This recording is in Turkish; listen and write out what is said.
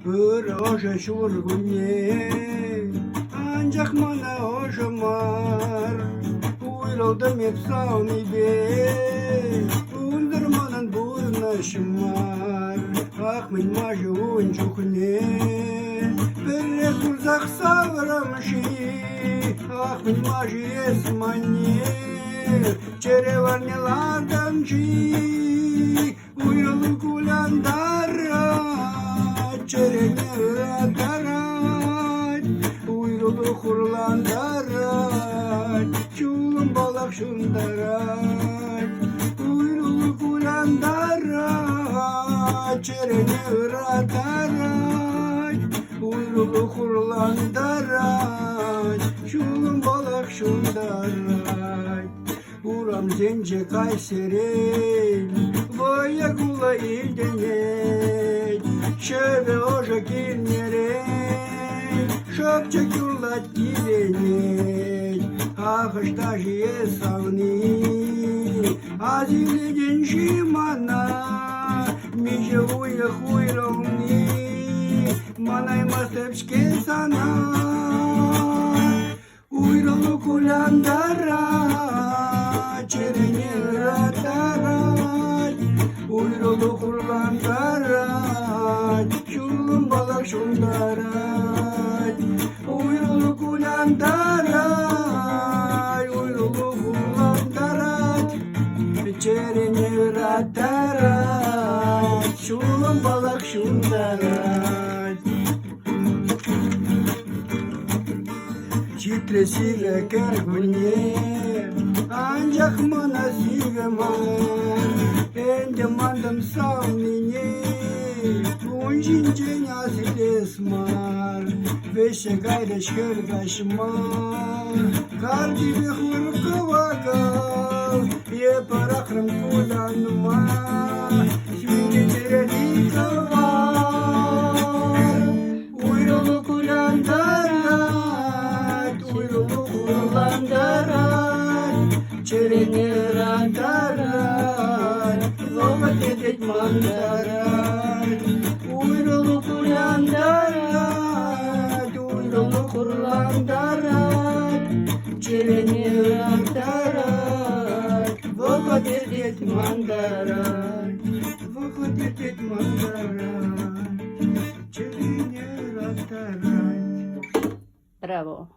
Proje şurgunye ancak bana oşamar. Uyladım hep savni be Undurmanın burna şımar. Akmin majı uncuk ne Böyle kurzak savramışı. Akmin majı esmanye Çerevarnelardançı Uyrulu kulandara Çerevarnelardan Uyrulu kurlandaran Çulun balak şundaran Uyrulu kulandaran Çerevarnelardan Uyrulu kurlandaran Çulun balak şundaran Uram zence Kayseri Voya kula ildenet Şöve oja kilnere Şöpçe kurlat gidenet Ahışta jiye savni Azile genşi mana Mişe uya huyravni Manay mastepşke sana Uyralı kulandara Çereni ratarat Uyrulu kurlandarat Şulun balak şundarat Uyrulu kulandarat Uyrulu kurlandarat Çereni ratarat Şulun balak şundarat Çitresiyle kergunye Ancak bana sigamar Endemandım savmine Uncince nasil esmar Veşe gayreş gölgaşmar Kalbibi hurka vakal Yeparakram kulanma Şimdi tereli kavar Uyrulu kulandarat Uyrulu kulandarat Çereni randarat Vovat edet mandarat Uyrulu kulandarat Uyrulu kurlandarat Çereni randarat Vovat edet mandarat Vovat edet mandarat Çereni randarat Bravo.